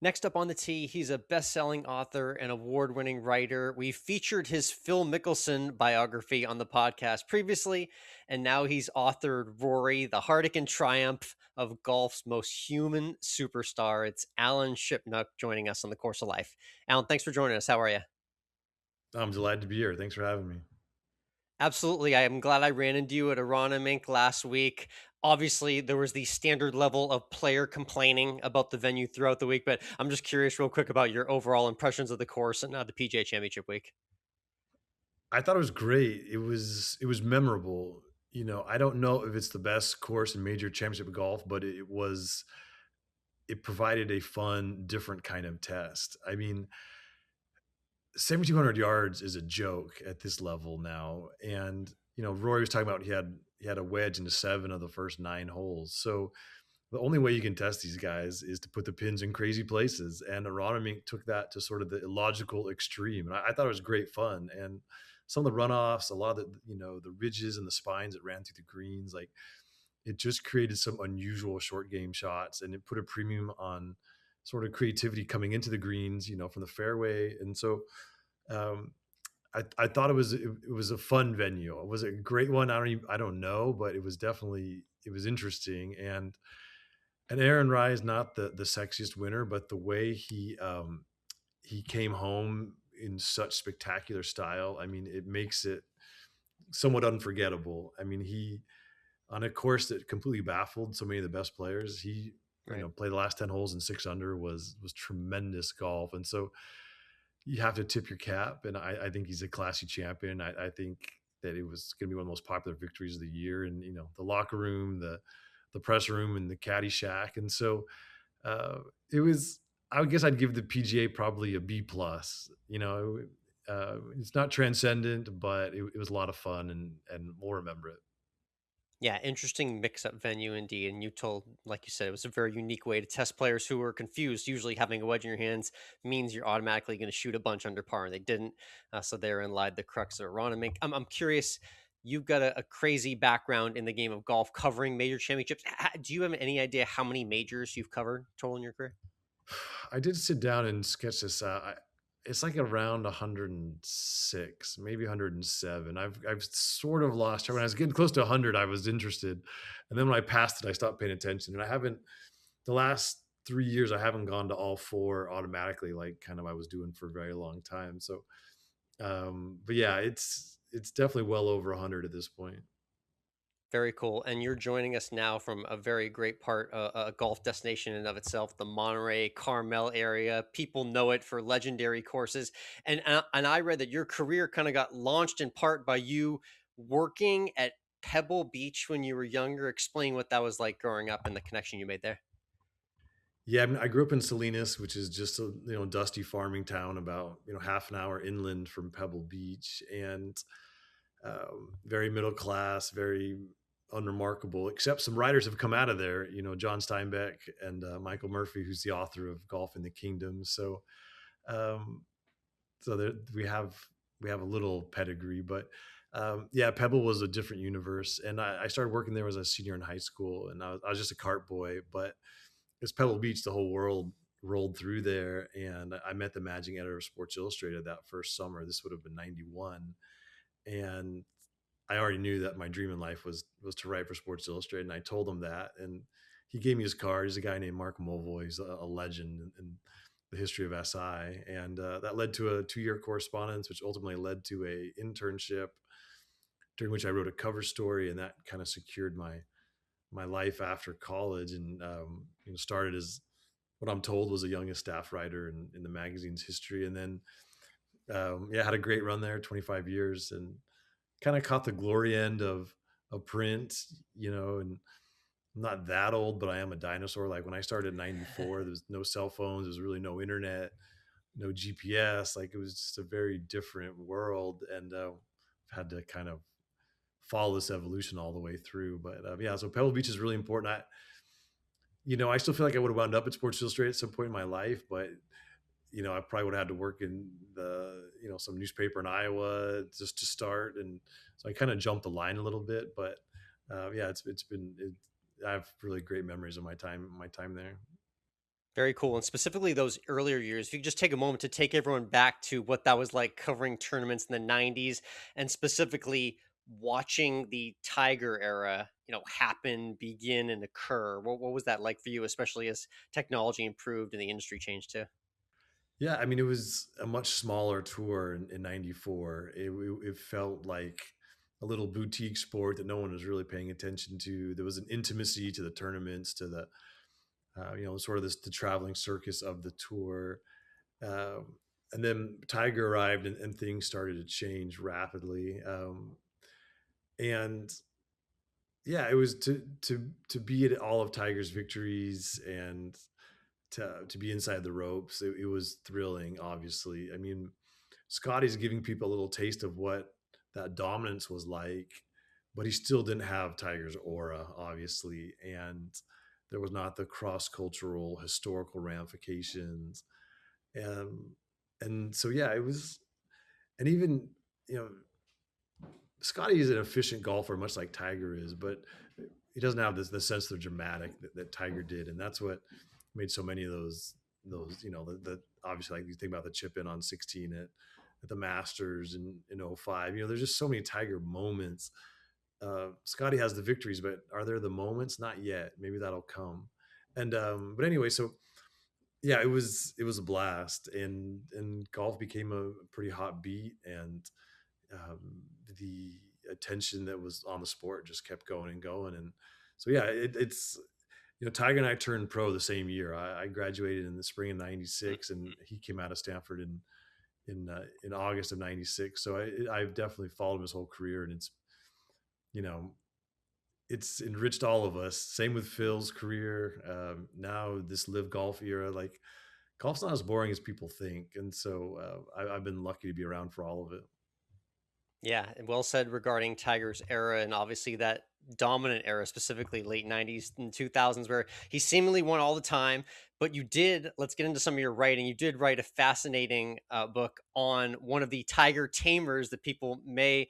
Next up on the tee, he's a best-selling author and award-winning writer. We featured his Phil Mickelson biography on the podcast previously, and now he's authored Rory, the Heartache and Triumph of Golf's Most Human Superstar. It's Alan Shipnuck joining us on the Course of Life. Alan, thanks for joining us. How are you? I'm delighted to be here. Thanks for having me. Absolutely. I am glad I ran into you at Aronimink last week. Obviously, there was the standard level of player complaining about the venue throughout the week, but I'm just curious, real quick, about your overall impressions of the course and the PGA Championship week. I thought it was great. It was memorable. I don't know if it's the best course in major championship golf, but it provided a fun, different kind of test. I mean, 7,200 yards is a joke at this level now. And Rory was talking about he had a wedge into 7 of the first 9 holes. So the only way you can test these guys is to put the pins in crazy places. And Aronimink took that to sort of the illogical extreme. And I thought it was great fun. And some of the runoffs, a lot of the ridges and the spines that ran through the greens, like it just created some unusual short game shots, and it put a premium on sort of creativity coming into the greens, from the fairway. And so um, I thought it was a fun venue. Was it a great one? I don't know, but it was interesting. And Aaron Rye is not the sexiest winner, but the way he came home in such spectacular style, I mean, it makes it somewhat unforgettable. I mean, he on a course that completely baffled so many of the best players, he Right. played the last 10 holes in 6 under was tremendous golf. And so you have to tip your cap. And I think he's a classy champion. I think that it was going to be one of the most popular victories of the year. And the locker room, the press room, and the caddy shack. And so uh, it was. I would guess I'd give the PGA probably a B plus. It's not transcendent, but it was a lot of fun, and we'll remember it. Yeah, interesting mix-up venue indeed. And you told, like you said, it was a very unique way to test players who were confused. Usually, having a wedge in your hands means you're automatically going to shoot a bunch under par, and they didn't. So therein lied the crux of Aronimink. I'm curious. You've got a crazy background in the game of golf, covering major championships. Do you have any idea how many majors you've covered total in your career? I did sit down and sketch this out. It's like around 106, maybe 107. I've sort of lost track. When I was getting close to 100, I was interested, and then when I passed it, I stopped paying attention. And I haven't the last 3 years. I haven't gone to all four automatically, like kind of I was doing for a very long time. So, but yeah, it's definitely well over 100 at this point. Very cool. And you're joining us now from a very great part, a golf destination in and of itself, the Monterey Carmel area. People know it for legendary courses. And I read that your career kind of got launched in part by you working at Pebble Beach when you were younger. Explain what that was like growing up and the connection you made there. Yeah, I mean, I grew up in Salinas, which is just a dusty farming town about half an hour inland from Pebble Beach, and very middle class, very unremarkable. Except some writers have come out of there. John Steinbeck and Michael Murphy, who's the author of Golf in the Kingdom. Um, so there, we have a little pedigree, but yeah, Pebble was a different universe, and I started working there as a senior in high school, and I was just a cart boy, but it's Pebble Beach. The whole world rolled through there, and I met the managing editor of Sports Illustrated that first summer. This would have been 91, and I already knew that my dream in life was to write for Sports Illustrated, and I told him that, and he gave me his card. He's a guy named Mark Mulvoy. He's a legend in the history of SI, and that led to a 2-year correspondence, which ultimately led to a internship during which I wrote a cover story, and that kind of secured my life after college, and started as what I'm told was the youngest staff writer in the magazine's history, and then yeah, had a great run there, 25 years, and kind of caught the glory end of print, and I'm not that old, but I am a dinosaur. Like when I started in 94, there was no cell phones, there was really no internet, no GPS. Like it was just a very different world. And I've had to kind of follow this evolution all the way through. But yeah, so Pebble Beach is really important. I still feel like I would have wound up at Sports Illustrated at some point in my life, but I probably would have had to work in some newspaper in Iowa just to start, and so I kind of jumped the line a little bit. But yeah, I have really great memories of my time there. Very cool. And specifically those earlier years, if you could just take a moment to take everyone back to what that was like covering tournaments in the 90s and specifically watching the Tiger era, happen, begin, and occur. What was that like for you, especially as technology improved and the industry changed too? Yeah, I mean, it was a much smaller tour in '94. It felt like a little boutique sport that no one was really paying attention to. There was an intimacy to the tournaments, to the sort of the traveling circus of the tour. Um, and then Tiger arrived, and things started to change rapidly. And yeah, it was to be at all of Tiger's victories and to be inside the ropes. It was thrilling. Obviously, I mean, Scotty's giving people a little taste of what that dominance was like, but he still didn't have Tiger's aura, obviously, and there was not the cross cultural historical ramifications. And and so yeah, it was, and even you know Scotty is an efficient golfer, much like Tiger is, but he doesn't have this the sense of dramatic that Tiger did, and that's what made so many of those the obviously, like, you think about the chip in on 16 at the Masters in '05. There's just so many Tiger moments. Scotty has the victories, but are there the moments? Not yet. Maybe that'll come. And but anyway, so yeah, it was a blast, and golf became a pretty hot beat, and the attention that was on the sport just kept going and going. And so yeah, it's Tiger and I turned pro the same year. I graduated in the spring of '96, and he came out of Stanford in August of '96. So I've definitely followed him his whole career, and you know it's enriched all of us. Same with Phil's career. Now this live golf era, like, golf's not as boring as people think, and so I've been lucky to be around for all of it. Yeah, and well said regarding Tiger's era and obviously that dominant era, specifically late 90s and 2000s, where he seemingly won all the time. But you did, let's get into some of your writing. You did write a fascinating book on one of the Tiger tamers that people may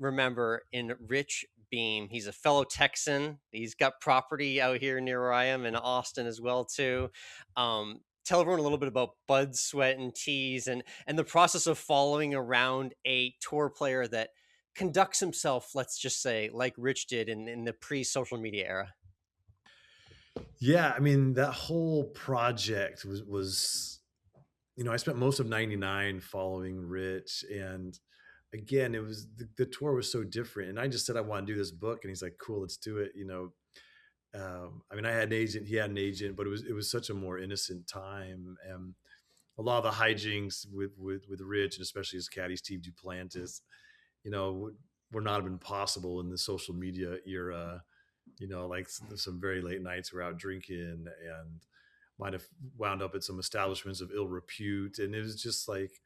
remember in Rich Beam. He's a fellow Texan. He's got property out here near where I am in Austin as well too. Tell everyone a little bit about Bud Sweat and Tease and the process of following around a tour player that conducts himself, let's just say, like Rich did in the pre-social media era. Yeah, I mean, that whole project was I spent most of '99 following Rich, and again, it was the tour was so different, and I just said I want to do this book, and he's like, "Cool, let's do it." I mean, I had an agent, he had an agent, but it was such a more innocent time, and a lot of the hijinks with Rich, and especially his caddy Steve Duplantis, would not have been possible in the social media era. Like, some very late nights we're out drinking, and might have wound up at some establishments of ill repute, and it was just like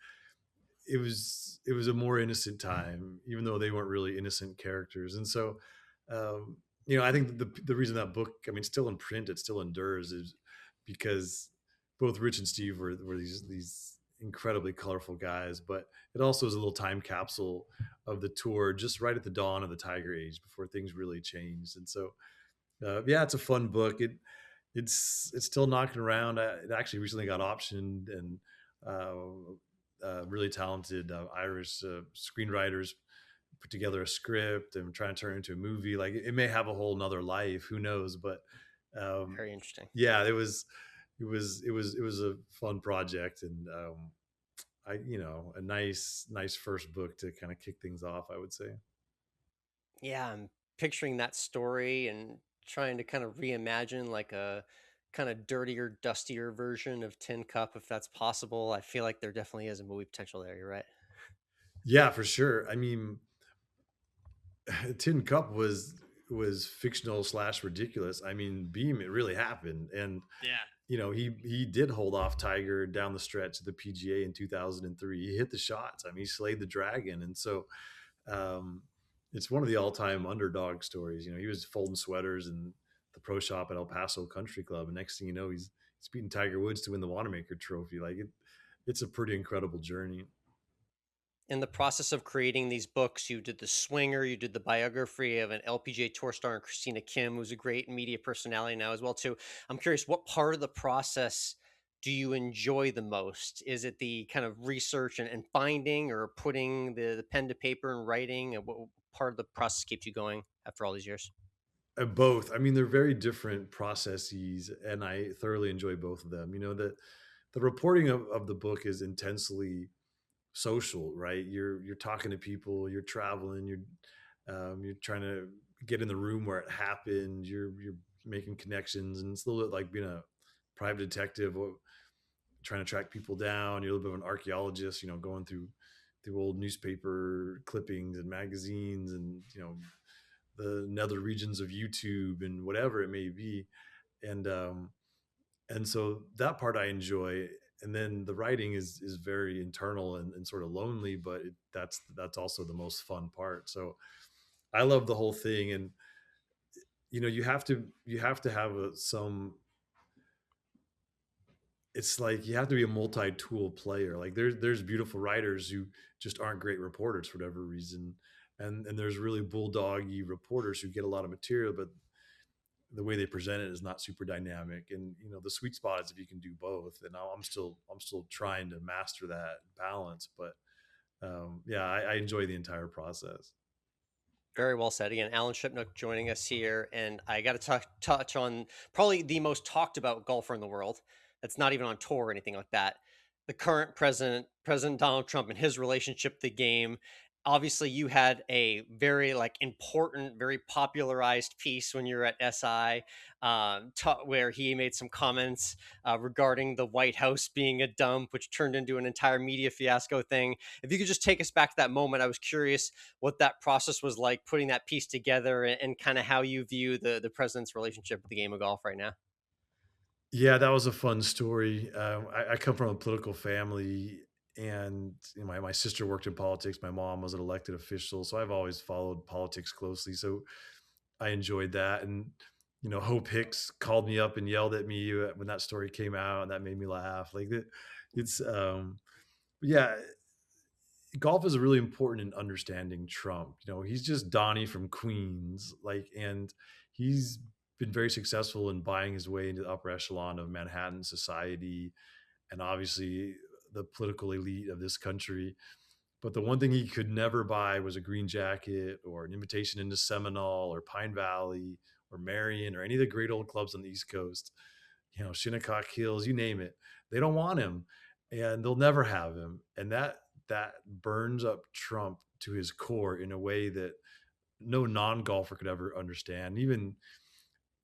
it was a more innocent time, even though they weren't really innocent characters. And so, I think the reason that book, I mean, still in print, it still endures, is because both Rich and Steve were these incredibly colorful guys, but it also is a little time capsule of the tour, just right at the dawn of the Tiger Age, before things really changed. And so, yeah, it's a fun book. It's still knocking around. It actually recently got optioned, and really talented Irish screenwriters put together a script and trying to turn it into a movie. Like, it may have a whole nother life, who knows? But um, Very interesting. yeah, it was a fun project, and a nice first book to kind of kick things off, I would say. Yeah, I'm picturing that story and trying to kind of reimagine like a kind of dirtier, dustier version of Tin Cup, if that's possible. I feel like there definitely is a movie potential there. You're right. Yeah, for sure. I mean, Tin Cup was fictional slash ridiculous. I mean, Beam, it really happened, and Yeah. he did hold off Tiger down the stretch of the PGA in 2003. He hit the shots. I mean, he slayed the dragon, and so um, it's one of the all time underdog stories. He was folding sweaters in the pro shop at El Paso Country Club, and next thing you know, he's beating Tiger Woods to win the Wanamaker Trophy. Like, it's a pretty incredible journey. In the process of creating these books, you did The Swinger, you did the biography of an LPGA Tour star and Christina Kim, who's a great media personality now as well too. I'm curious, what part of the process do you enjoy the most? Is it the kind of research and finding, or putting the pen to paper and writing? And what part of the process keeps you going after all these years? Both. I mean, they're very different processes, and I thoroughly enjoy both of them. The reporting of the book is intensely social, right? You're talking to people, you're traveling, you're trying to get in the room where it happened, you're making connections, and it's a little bit like being a private detective, trying to track people down. You're a little bit of an archaeologist, going through old newspaper clippings and magazines, and the nether regions of YouTube and whatever it may be. And um and so that part I enjoy. And then the writing is very internal and sort of lonely, but that's also the most fun part. So I love the whole thing. And you have to have some, it's like you have to be a multi-tool player. Like there's beautiful writers who just aren't great reporters for whatever reason, and there's really bulldoggy reporters who get a lot of material, but the way they present it is not super dynamic. And the sweet spot is if you can do both. And I'm still trying to master that balance. But yeah, I enjoy the entire process. Very well said. Again, Alan Shipnuck joining us here, and I got to touch on probably the most talked about golfer in the world. That's not even on tour or anything like that. The current president, President Donald Trump, and his relationship to the game. Obviously, you had a very important, very popularized piece when you were at SI, where he made some comments regarding the White House being a dump, which turned into an entire media fiasco thing. If you could just take us back to that moment, I was curious what that process was like, putting that piece together, and kind of how you view the president's relationship with the game of golf right now. Yeah, that was a fun story. I come from a political family, and my sister worked in politics. My mom was an elected official, so I've always followed politics closely. So I enjoyed that. And Hope Hicks called me up and yelled at me when that story came out, and that made me laugh. Like it's yeah, golf is really important in understanding Trump. He's just Donnie from Queens, and he's been very successful in buying his way into the upper echelon of Manhattan society, and obviously the political elite of this country. But the one thing he could never buy was a green jacket or an invitation into Seminole or Pine Valley or Marion or any of the great old clubs on the East Coast. Shinnecock Hills, you name it. They don't want him, and they'll never have him. And that burns up Trump to his core in a way that no non-golfer could ever understand. Even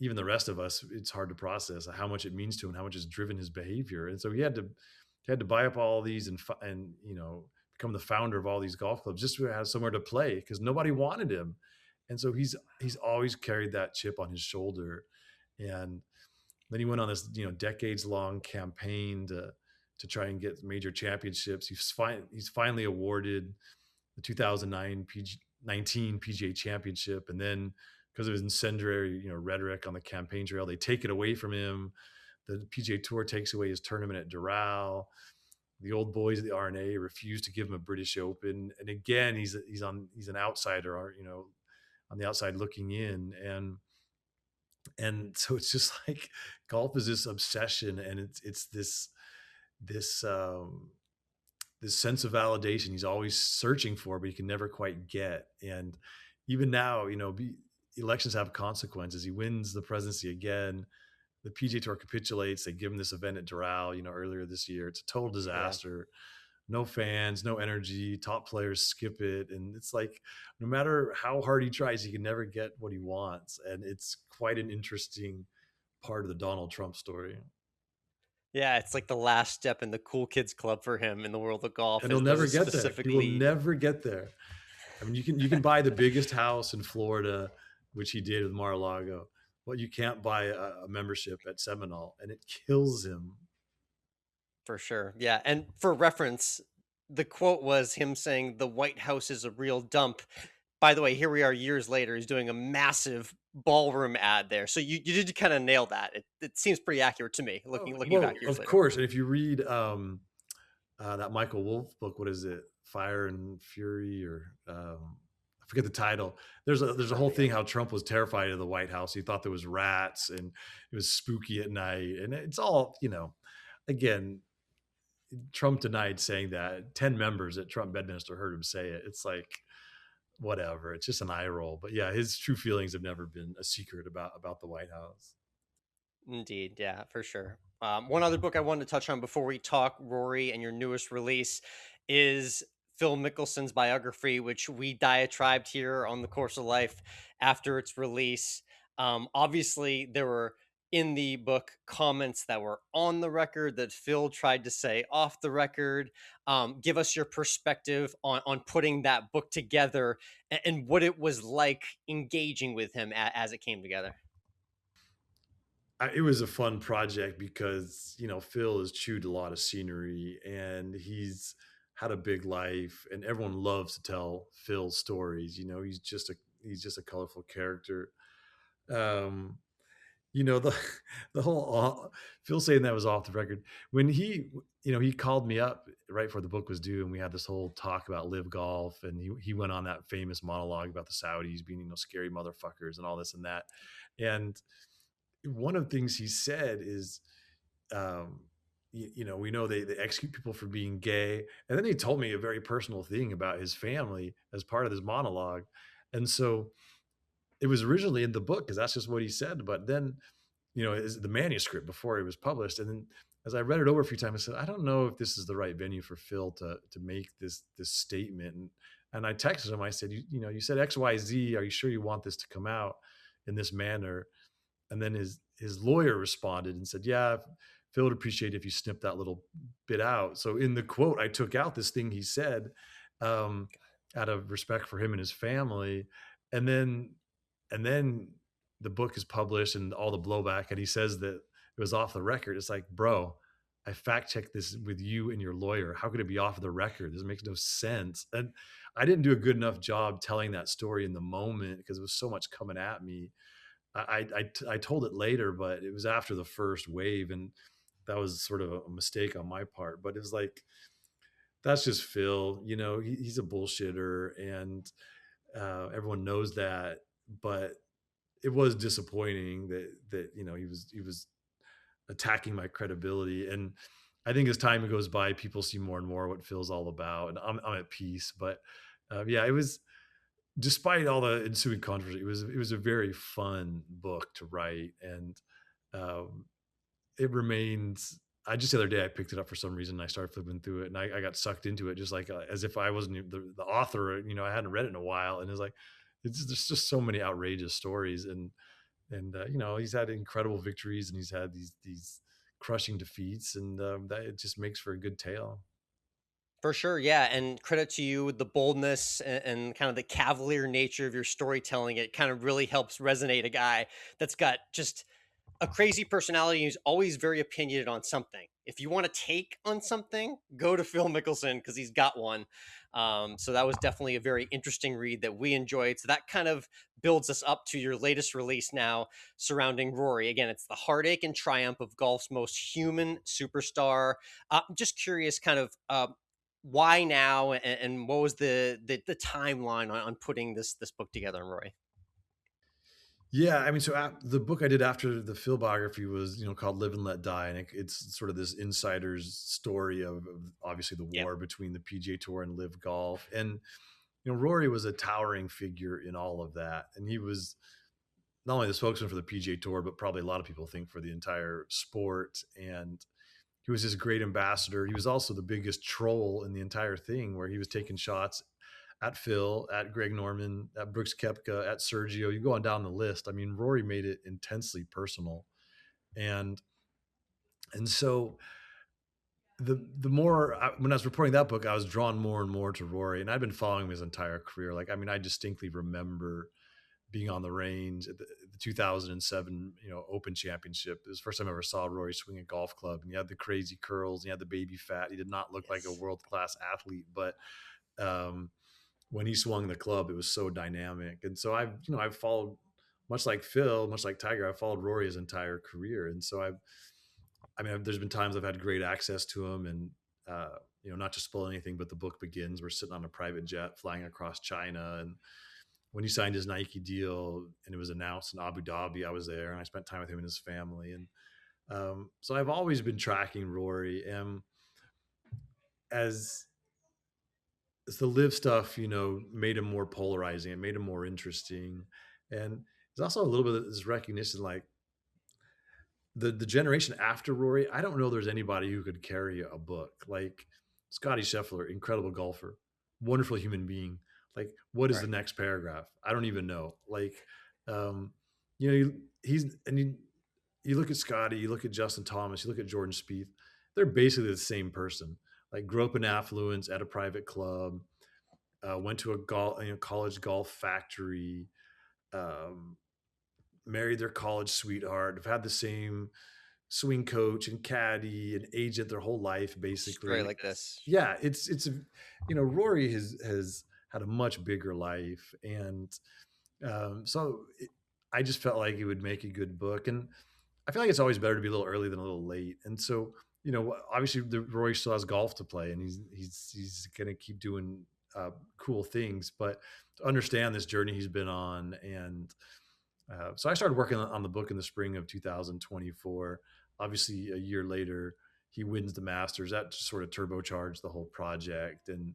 the rest of us, it's hard to process how much it means to him, how much has driven his behavior. And so he had to buy up all these and become the founder of all these golf clubs just to have somewhere to play because nobody wanted him. And so he's always carried that chip on his shoulder. And then he went on this decades long campaign to try and get major championships. He's finally awarded the 2009 19 PGA Championship, and then because of his incendiary rhetoric on the campaign trail, they take it away from him. The PGA Tour takes away his tournament at Doral. The old boys at the RNA refuse to give him a British Open, and again he's an outsider, or on the outside looking in. And so it's just like golf is this obsession, and it's this this sense of validation he's always searching for, but he can never quite get. And even now, elections have consequences. He wins the presidency again. The PGA Tour capitulates. They give him this event at Doral, earlier this year. It's a total Yeah. disaster. No fans, no energy. Top players skip it, and it's like no matter how hard he tries, he can never get what he wants. And it's quite an interesting part of the Donald Trump story. Yeah, it's like the last step in the cool kids club for him in the world of golf And he'll was never it get there. He will specifically. never get there. I mean, you can buy the biggest house in Florida, which he did with Mar-a-Lago, but you can't buy a membership at Seminole, and it kills him. For sure. Yeah. And for reference, the quote was him saying the White House is a real dump. By the way, here we are years later. He's doing a massive ballroom ad there. So you did kind of nail that. It seems pretty accurate to me Oh, looking well, back years of later. course. And if you read that Michael Wolff book. What is it? Fire and Fury, or I forget the title. There's a whole thing how Trump was terrified of the White House. He thought there was rats and it was spooky at night, and it's all Again, Trump denied saying that. 10 members at Trump Bedminster heard him say it. It's like whatever. It's just an eye roll. But yeah, his true feelings have never been a secret about the White House. Indeed, yeah, for sure. One other book I wanted to touch on before we talk Rory and your newest release is Phil Mickelson's biography, which we diatribed here on the Course of Life after its release. Obviously, there were in the book comments that were on the record that Phil tried to say off the record. Give us your perspective on putting that book together and what it was like engaging with him as it came together. It was a fun project because Phil has chewed a lot of scenery and he's had a big life, and everyone loves to tell Phil stories. He's just a colorful character. Um, the the whole Phil saying that was off the record when he called me up right before the book was due, and we had this whole talk about live golf, and he went on that famous monologue about the Saudis being scary motherfuckers and all this and that. And one of the things he said is, um, we know they execute people for being gay. And then he told me a very personal thing about his family as part of this monologue. And so it was originally in the book because that's just what he said. But then, is the manuscript before it was published. And then as I read it over a few times, I said, I don't know if this is the right venue for Phil to make this statement. And I texted him. I said, you said XYZ. Are you sure you want this to come out in this manner? And then his lawyer responded and said, "Yeah, Phil would appreciate it if you snip that little bit out." So in the quote, I took out this thing he said, um, out of respect for him and his family. And then the book is published and all the blowback, and he says that it was off the record. It's like, bro, I fact checked this with you and your lawyer. How could it be off the record? This makes no sense. And I didn't do a good enough job telling that story in the moment because it was so much coming at me. I told it later, but it was after the first wave, and that was sort of a mistake on my part. But it was like, that's just Phil. He's a bullshitter, and everyone knows that. But it was disappointing that he was attacking my credibility. And I think as time goes by, people see more and more what Phil's all about, and I'm at peace. But yeah, it was, despite all the ensuing controversy, it was a very fun book to write, and um, it remains. I just the other day I picked it up for some reason. And I started flipping through it, and I got sucked into it, just like as if I wasn't the author. I hadn't read it in a while, and it's like there's just so many outrageous stories, and he's had incredible victories, and he's had these crushing defeats, and that it just makes for a good tale. For sure, yeah, and credit to you with the boldness and kind of the cavalier nature of your storytelling. It kind of really helps resonate a guy that's got just a crazy personality who's always very opinionated on something. If you want to take on something, go to Phil Mickelson because he's got one. So that was definitely a very interesting read that we enjoyed. So that kind of builds us up to your latest release now surrounding Rory. Again, it's the heartache and triumph of golf's most human superstar. I'm just curious, kind of why now, and what was the timeline on putting this book together, Rory? Yeah, I mean, so the book I did after the Phil biography was, called "Live and Let Die," and it's sort of this insider's story of obviously the Yep. war between the PGA Tour and Live Golf. And Rory was a towering figure in all of that, and he was not only the spokesman for the PGA Tour, but probably a lot of people think for the entire sport. And he was this great ambassador. He was also the biggest troll in the entire thing, where he was taking shots at Phil, at Greg Norman, at Brooks Koepka, at Sergio. You go on down the list. I mean, Rory made it intensely personal, and so the more when I was reporting that book, I was drawn more and more to Rory, and I've been following him his entire career. Like, I mean, I distinctly remember being on the range at the 2007 Open Championship. It was the first time I ever saw Rory swing a golf club, and he had the crazy curls, and he had the baby fat. He did not look like a Yes. world class athlete, but um, when he swung the club, it was so dynamic. And so I've followed, much like Phil, much like Tiger, I've followed Rory his entire career. And so there's been times I've had great access to him, and not to spoil anything, but the book begins. We're sitting on a private jet flying across China, and when he signed his Nike deal and it was announced in Abu Dhabi, I was there and I spent time with him and his family. And so I've always been tracking Rory, and as the live stuff, made him more polarizing. It made him more interesting, and there's also a little bit of this recognition, like the generation after Rory. I don't know there's anybody who could carry a book like Scotty Scheffler, incredible golfer, wonderful human being. Like, what is the Right. next paragraph? I don't even know. Like, um, you know, he's and you look at Scotty, you look at Justin Thomas, you look at Jordan Spieth. They're basically the same person. Like, grew up in affluence at a private club, went to a college golf factory, um, married their college sweetheart, have had the same swing coach and caddy and agent their whole life, Straight basically. like this. Yeah, Rory has had a much bigger life, and I just felt like it would make a good book, and I feel like it's always better to be a little early than a little late. And so, obviously, Roy still has golf to play, and he's going to keep doing cool things. But to understand this journey he's been on, and so I started working on the book in the spring of 2024. Obviously, a year later, he wins the Masters. That just sort of turbocharged the whole project. And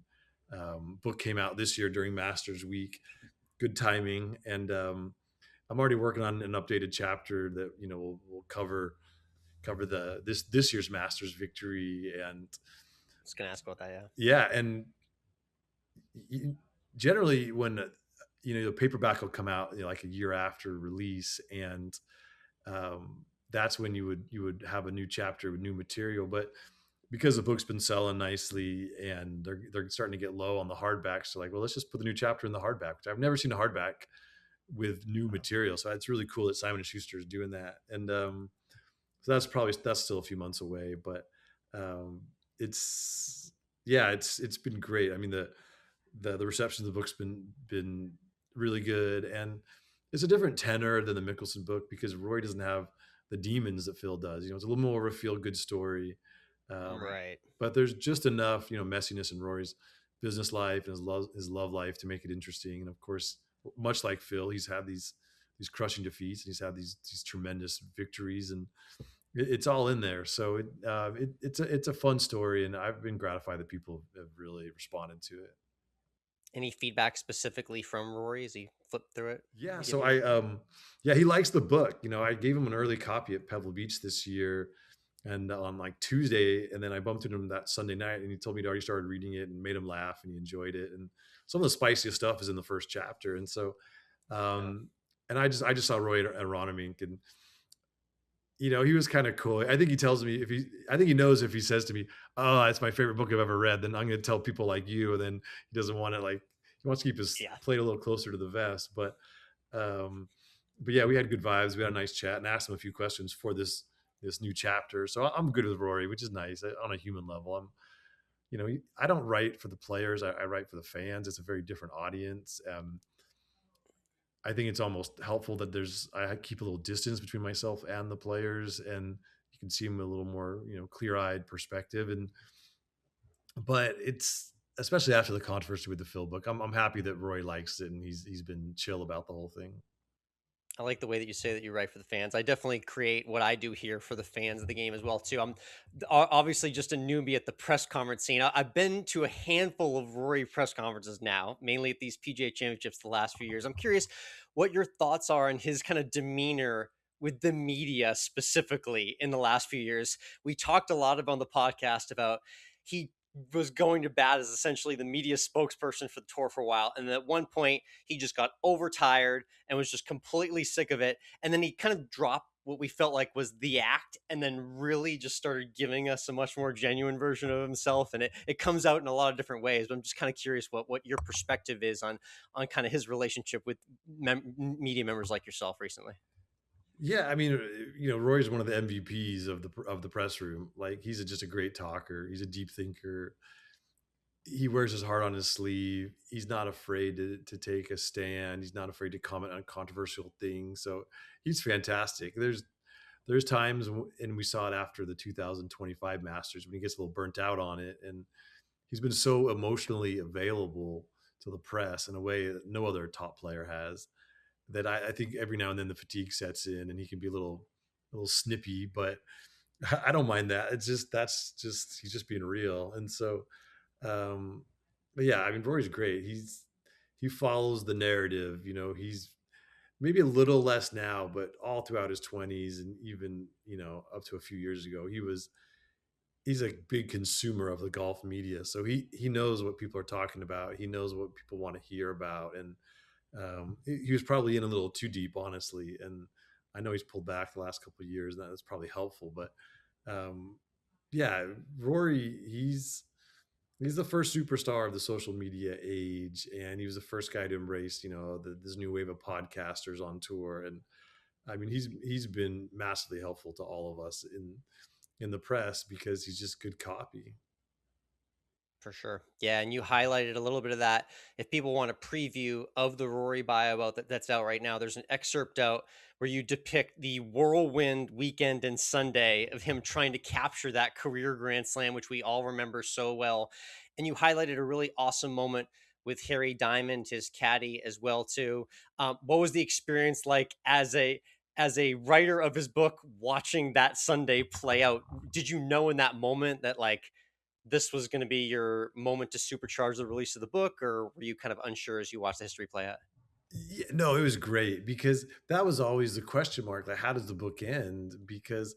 book came out this year during Masters Week. Good timing, and I'm already working on an updated chapter that will cover this year's Masters victory. And I was gonna ask about that. Yeah. yeah, and generally when the paperback will come out, like a year after release, and that's when you would have a new chapter with new material. But because the book's been selling nicely and they're starting to get low on the hardbacks, so like, well, let's just put the new chapter in the hardback, which I've never seen a hardback with new material. So it's really cool that Simon and Schuster is doing that. And so that's still a few months away, but um, it's yeah, it's been great. I mean, the reception of the book's been really good, and it's a different tenor than the Mickelson book because Roy doesn't have the demons that Phil does. It's a little more of a feel good story, Right. but there's just enough messiness in Rory's business life and his love life to make it interesting. And of course, much like Phil, he's had these crushing defeats and he's had these tremendous victories, and it's all in there. So it's a fun story, and I've been gratified that people have really responded to it. Any feedback specifically from Rory as he flipped through it Yeah, to give so you? yeah, he likes the book. I gave him an early copy at Pebble Beach this year, and on like Tuesday, and then I bumped into him that Sunday night, and he told me he'd already started reading it and made him laugh, and he enjoyed it. And some of the spiciest stuff is in the first chapter, and so, Yeah. and I just saw Roy at Ronimink, and he was kind of cool. I think he tells me I think he knows if he says to me, "Oh, it's my favorite book I've ever read," then I'm going to tell people like you, and then he doesn't want to like he wants to keep his Yeah. plate a little closer to the vest, um, but yeah, we had good vibes. We had a nice chat and asked him a few questions for this new chapter. So I'm good with Rory, which is nice on a human level. I don't write for the players. I write for the fans. It's a very different audience. I think it's almost helpful that I keep a little distance between myself and the players, and you can see them a little more, clear eyed perspective. But it's especially after the controversy with the Phil book. I'm happy that Roy likes it and he's been chill about the whole thing. I like the way that you say that you write for the fans. I definitely create what I do here for the fans of the game as well too. I'm obviously just a newbie at the press conference scene. I've been to a handful of Rory press conferences now, mainly at these PGA Championships the last few years. I'm curious what your thoughts are on his kind of demeanor with the media specifically in the last few years. We talked a lot about on the podcast about he was going to bat as essentially the media spokesperson for the tour for a while, and then at one point he just got overtired and was just completely sick of it. And then he kind of dropped what we felt like was the act and then really just started giving us a much more genuine version of himself. And it comes out in a lot of different ways. But I'm just kind of curious what your perspective is on kind of his relationship with media members like yourself recently. Yeah, I mean, Roy's one of the MVPs of the press room. Like, just a great talker. He's a deep thinker. He wears his heart on his sleeve. He's not afraid to take a stand. He's not afraid to comment on controversial things. So he's fantastic. there's times, and we saw it after the 2025 Masters when he gets a little burnt out on it, and he's been so emotionally available to the press in a way that no other top player has. That I think every now and then the fatigue sets in, and he can be a little snippy, but I don't mind that. It's just that's just he's just being real, and so um, but yeah, I mean, Rory's great. He follows the narrative. You know, he's maybe a little less now, but all throughout his 20s and even up to a few years ago, he's a big consumer of the golf media. So he knows what people are talking about. He knows what people want to hear about, and he was probably in a little too deep, honestly. And I know he's pulled back the last couple of years, and that's probably helpful. But um, yeah, Rory, he's the first superstar of the social media age, and he was the first guy to embrace, this new wave of podcasters on tour. And I mean, he's been massively helpful to all of us in the press because he's just good copy. For sure. Yeah, and you highlighted a little bit of that. If people want a preview of the Rory bio about that's out right now, there's an excerpt out where you depict the whirlwind weekend and Sunday of him trying to capture that career Grand Slam, which we all remember so well. And you highlighted a really awesome moment with Harry Diamond, his caddy, as well too. What was the experience like as a writer of his book watching that Sunday play out? Did you know in that moment that like this was going to be your moment to supercharge the release of the book, or were you kind of unsure as you watched the history play out? Yeah, no, it was great because that was always the question mark. Like, how does the book end? Because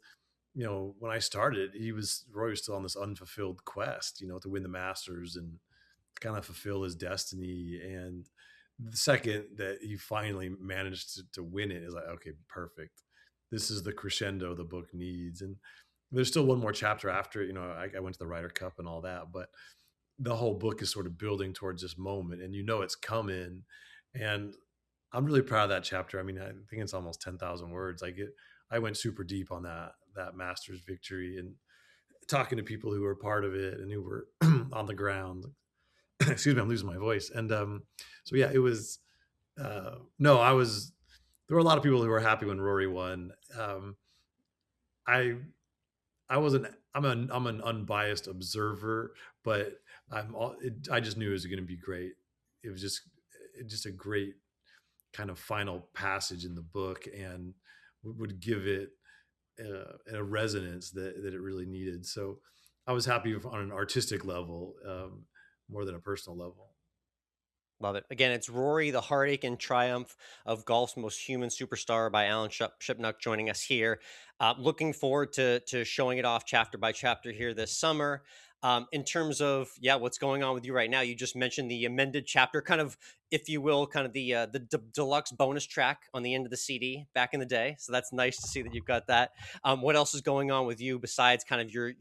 when I started, Roy was still on this unfulfilled quest, to win the Masters and kind of fulfill his destiny. And the second that he finally managed to win it is like, okay, perfect. This is the crescendo the book needs. And there's still one more chapter after it. I went to the Ryder Cup and all that, but the whole book is sort of building towards this moment, and it's coming. And I'm really proud of that chapter. I mean, I think it's almost 10,000 words. I went super deep on that Masters victory and talking to people who were part of it and who were on the ground. Excuse me, I'm losing my voice. And so yeah, it was no, I was there were a lot of people who were happy when Rory won. I I wasn't. I'm an unbiased observer, but I just knew it was going to be great. It was just a great kind of final passage in the book, and would give it a resonance that it really needed. So I was happy on an artistic level, more than a personal level. Love it. Again, it's Rory, the Heartache and Triumph of Golf's Most Human Superstar by Alan Shipnuck joining us here. Looking forward to showing it off chapter by chapter here this summer. In terms of, yeah, what's going on with you right now, you just mentioned the amended chapter, kind of, if you will, kind of the deluxe bonus track on the end of the CD back in the day. So that's nice to see that you've got that. What else is going on with you besides kind of your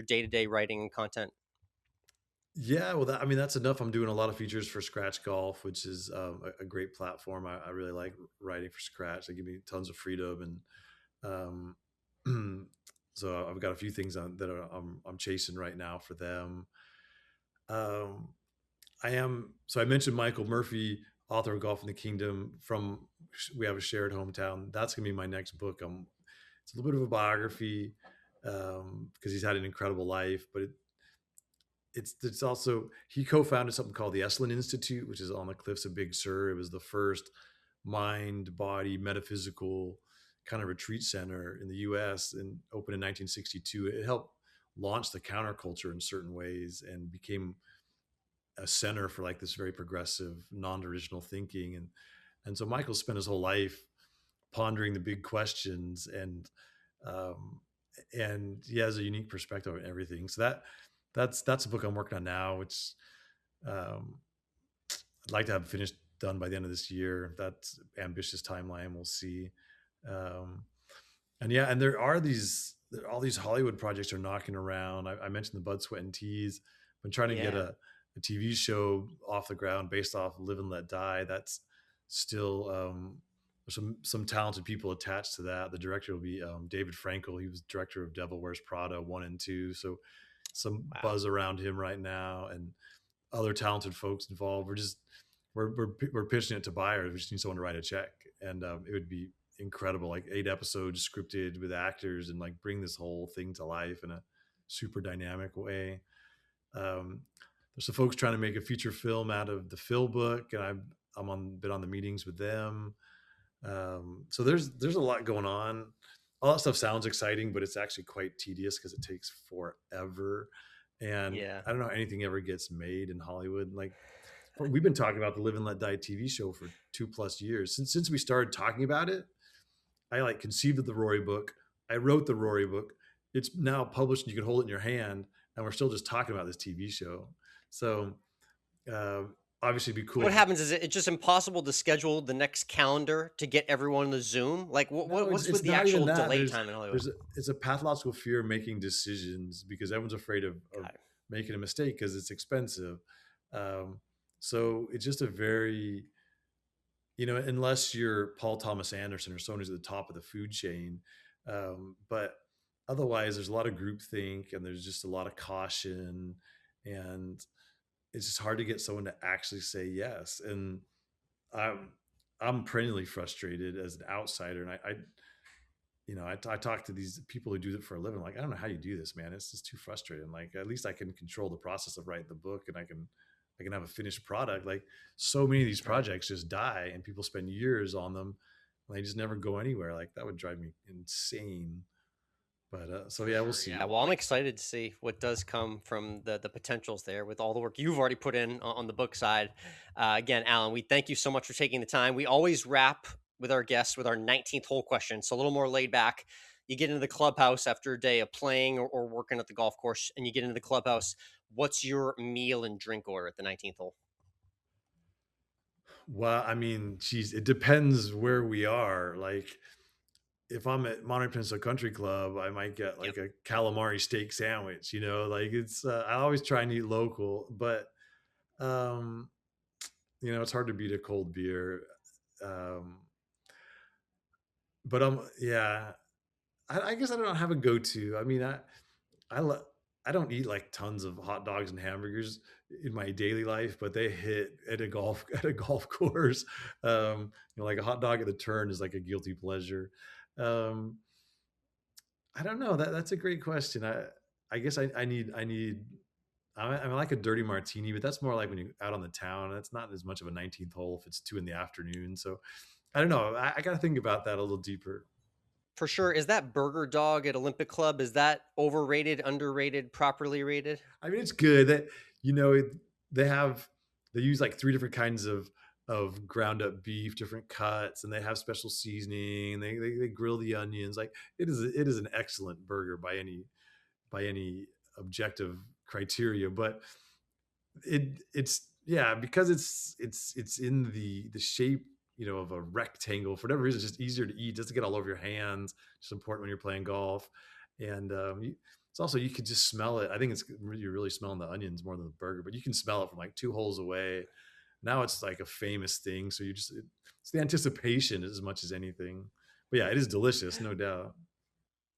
day-to-day writing and content? Yeah, well, I mean, that's enough. I'm doing a lot of features for Scratch Golf, which is a great platform. I really like writing for Scratch. They give me tons of freedom, and so I've got a few things I'm chasing right now for them. Um, I mentioned Michael Murphy, author of Golf in the Kingdom. We have a shared hometown. That's gonna be my next book. It's a little bit of a biography because he's had an incredible life, but it's also he co-founded something called the Esalen Institute, which is on the cliffs of Big Sur. It was the first mind body metaphysical kind of retreat center in the US and opened in 1962. It helped launch the counterculture in certain ways and became a center for like this very progressive non-traditional thinking. And so Michael spent his whole life pondering the big questions, um and he has a unique perspective on everything. So that's a book I'm working on now, which um, I'd like to have finished done by the end of this year. That's ambitious timeline. We'll see. Um, and yeah, and all these Hollywood projects are knocking around. I mentioned the Bud Sweat and Teas. Been trying to get Yeah. a TV show off the ground based off Live and Let Die. That's still there's some talented people attached to that. The director will be David Frankel. He was director of Devil Wears Prada 1 and 2. So some Wow. buzz around him right now, and other talented folks involved. We're pitching it to buyers. We just need someone to write a check, and incredible, like 8 episodes scripted with actors and like bring this whole thing to life in a super dynamic way. Um, there's some folks trying to make a feature film out of the Phil book, and I'm on been on the meetings with them. So there's a lot going on. All that stuff sounds exciting, but it's actually quite tedious because it takes forever. And Yeah. I don't know how anything ever gets made in Hollywood. Like we've been talking about the Live and Let Die TV show for 2+ years. Since we started talking about it, I like conceived of the Rory book. I wrote the Rory book. It's now published and you can hold it in your hand, and we're still just talking about this TV show. So uh, obviously, it'd be cool What if happens is it's just impossible to schedule the next calendar to get everyone in the Zoom. Like no, what's it's with the not even actual that. delay time in Hollywood? It's a pathological fear of making decisions because everyone's afraid of Got it. making a mistake because it's expensive. Um, so it's just a very, unless you're Paul Thomas Anderson or someone who's at the top of the food chain. But otherwise, there's a lot of groupthink and there's just a lot of caution, and it's just hard to get someone to actually say yes. And I'm I'm perennially frustrated as an outsider, and I talk to these people who do it for a living. Like, I don't know how you do this, man. It's just too frustrating. Like, at least I can control the process of writing the book, and I can have a finished product. Like, so many of these Right. projects just die, and people spend years on them, and they just never go anywhere. Like, that would drive me insane. But so For yeah, we'll sure. Yeah. see. Well, I'm excited to see what does come from the potentials there with all the work you've already put in on the book side. Again, Alan, we thank you so much for taking the time. We always wrap with our guests with our 19th hole question. So a little more laid back. You get into the clubhouse after a day of playing or working at the golf course, and you get into the clubhouse. What's your meal and drink order at the 19th hole? Well, I mean, geez, it depends where we are. Like, if I'm at Monterey Peninsula Country Club, I might get Yep. like a calamari steak sandwich. Like it's I always try and eat local, but um, it's hard to beat a cold beer. Um, but yeah, I guess I don't have a go-to. I mean, I lo- I don't eat like tons of hot dogs and hamburgers in my daily life, but they hit at a golf at a golf course. Like a hot dog at the turn is like a guilty pleasure. Um, I don't know. That's a great question. I guess I like a dirty martini, but that's more like when you're out on the town. That's not as much of a 19th hole if it's 2 in the afternoon. So I don't know. I got to think about that a little deeper. For sure. Is that burger dog at Olympic Club? Is that overrated, underrated, properly rated? I mean, it's good that you know it, they have they use like 3 different kinds of ground up beef, different cuts, and they have special seasoning. They grill the onions. Like it is an excellent burger by any objective criteria. But it's yeah, because it's in the shape, of a rectangle. For whatever reason, it's just easier to eat, just to get all over your hands. It's important when you're playing golf. And it's also, you could just smell it. I think you're really smelling the onions more than the burger, but you can smell it from like 2 holes away. Now it's like a famous thing, so it's the anticipation as much as anything. But yeah, it is delicious, no doubt.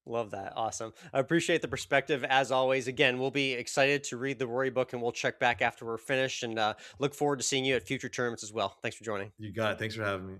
Love that. Awesome. I appreciate the perspective as always. Again, we'll be excited to read the Rory book and we'll check back after we're finished and look forward to seeing you at future tournaments as well. Thanks for joining. You got it. Thanks for having me.